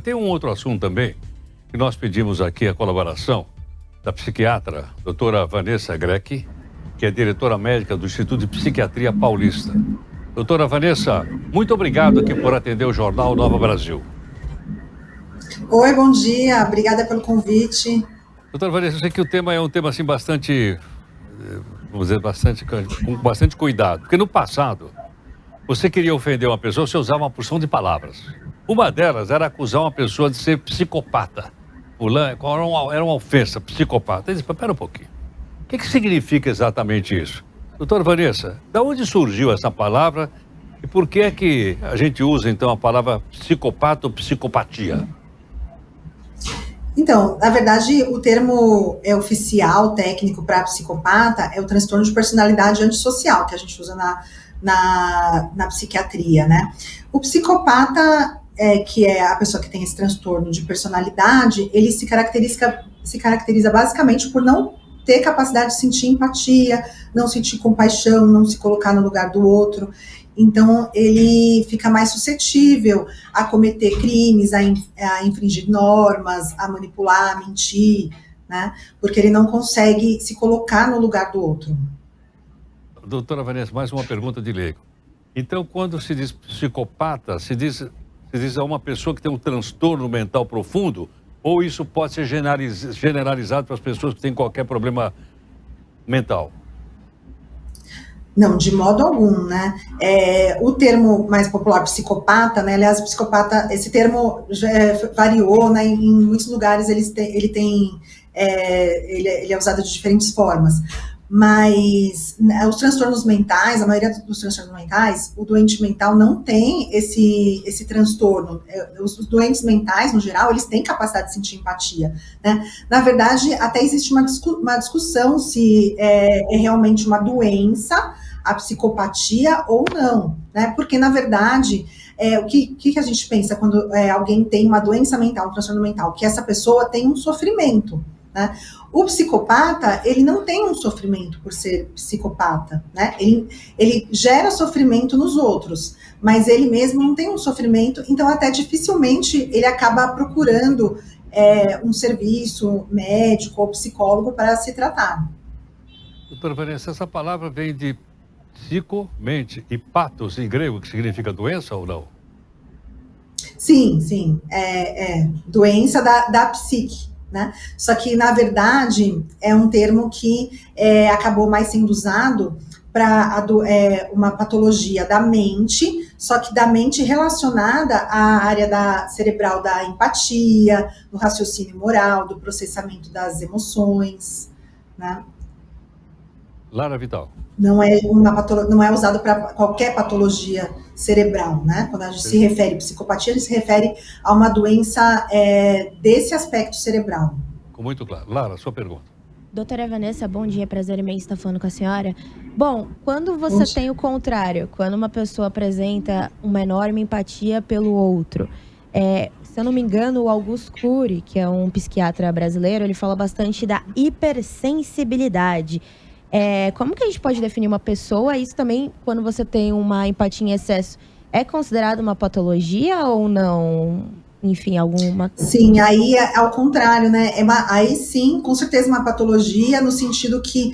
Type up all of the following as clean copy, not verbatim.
Tem um outro assunto também, que nós pedimos aqui a colaboração da psiquiatra, doutora Vanessa Greck, que é diretora médica do Instituto de Psiquiatria Paulista. Doutora Vanessa, muito obrigado aqui por atender o Jornal Nova Brasil. Oi, bom dia, obrigada pelo convite. Doutora Vanessa, eu sei que o tema é um tema assim bastante, vamos dizer, com bastante cuidado, porque no passado, você queria ofender uma pessoa, você usava uma porção de palavras. Uma delas era acusar uma pessoa de ser psicopata. Era uma ofensa, psicopata. Ele disse, espera um pouquinho. O que significa exatamente isso? Doutora Vanessa, de onde surgiu essa palavra e por que é que a gente usa, então, a palavra psicopata ou psicopatia? Então, na verdade, o termo oficial, técnico para psicopata é o transtorno de personalidade antissocial, que a gente usa na psiquiatria, né? O psicopata, que é a pessoa que tem esse transtorno de personalidade, ele se caracteriza basicamente por não ter capacidade de sentir empatia, não sentir compaixão, não se colocar no lugar do outro. Então, ele fica mais suscetível a cometer crimes, a infringir normas, a manipular, a mentir, né? Porque ele não consegue se colocar no lugar do outro. Doutora Vanessa, mais uma pergunta de leigo. Então, quando se diz psicopata, se diz a uma pessoa que tem um transtorno mental profundo, ou isso pode ser generalizado para as pessoas que têm qualquer problema mental? Não, de modo algum, né? O termo mais popular, psicopata, né? Aliás, psicopata, esse termo já variou, né? Em muitos lugares ele é usado de diferentes formas. Mas os transtornos mentais, a maioria dos transtornos mentais, o doente mental não tem esse transtorno. Os doentes mentais, no geral, eles têm capacidade de sentir empatia, né? Na verdade, até existe uma discussão se é realmente uma doença, a psicopatia ou não, né? Porque, na verdade, o que a gente pensa quando alguém tem uma doença mental, um transtorno mental? Que essa pessoa tem um sofrimento, né? O psicopata, ele não tem um sofrimento por ser psicopata, né? Ele gera sofrimento nos outros, mas ele mesmo não tem um sofrimento, então até dificilmente ele acaba procurando um serviço médico ou psicólogo para se tratar. Doutora Vanessa, essa palavra vem de psico, mente, e patos em grego, que significa doença ou não? Sim, doença da psique. Né? Só que, na verdade, é um termo que acabou mais sendo usado para uma patologia da mente, só que da mente relacionada à área cerebral da empatia, do raciocínio moral, do processamento das emoções, né? Lara Vital. Não é usado para qualquer patologia cerebral, né? Quando a gente se refere à psicopatia, a gente se refere a uma doença desse aspecto cerebral. Ficou muito claro. Lara, sua pergunta. Doutora Vanessa, bom dia, prazer imenso estar falando com a senhora. Bom, quando você tem o contrário, quando uma pessoa apresenta uma enorme empatia pelo outro, se eu não me engano, o Augusto Cury, que é um psiquiatra brasileiro, ele fala bastante da hipersensibilidade. Como que a gente pode definir uma pessoa? Isso também, quando você tem uma empatia em excesso, é considerado uma patologia ou não? Enfim, alguma... Sim, aí é ao contrário, né? Aí sim, com certeza uma patologia, no sentido que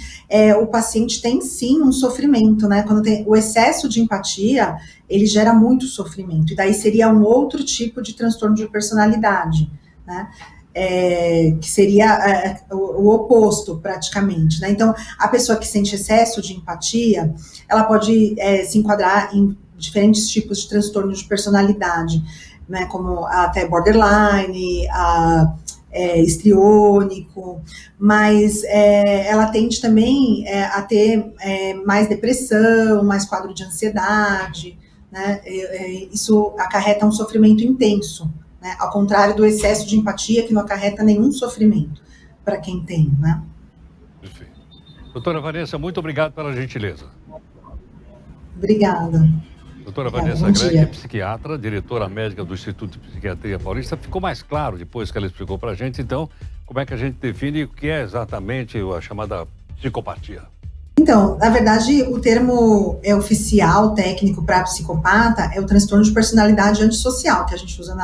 o paciente tem sim um sofrimento, né? Quando tem o excesso de empatia, ele gera muito sofrimento. E daí seria um outro tipo de transtorno de personalidade, né? Que seria o oposto, praticamente, né? Então, a pessoa que sente excesso de empatia, ela pode se enquadrar em diferentes tipos de transtorno de personalidade, né? Como até borderline, histriônico, mas ela tende também a ter mais depressão, mais quadro de ansiedade, né? Isso acarreta um sofrimento intenso, né? Ao contrário do excesso de empatia, que não acarreta nenhum sofrimento para quem tem, né? Perfeito. Doutora Vanessa, muito obrigado pela gentileza. Obrigada. Doutora Vanessa Greck, é psiquiatra, diretora médica do Instituto de Psiquiatria Paulista. Ficou mais claro depois que ela explicou para a gente, então, como é que a gente define o que é exatamente a chamada psicopatia? Então, na verdade, o termo oficial, técnico para psicopata, é o transtorno de personalidade antissocial, que a gente usa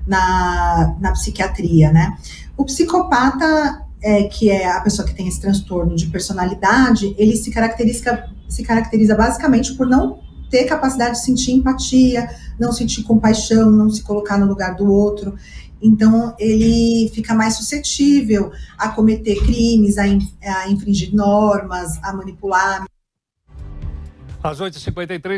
na psiquiatria, né? O psicopata, que é a pessoa que tem esse transtorno de personalidade, ele se caracteriza basicamente por não ter capacidade de sentir empatia, não sentir compaixão, não se colocar no lugar do outro. Então, ele fica mais suscetível a cometer crimes, a infringir normas, a manipular. Às 8h53.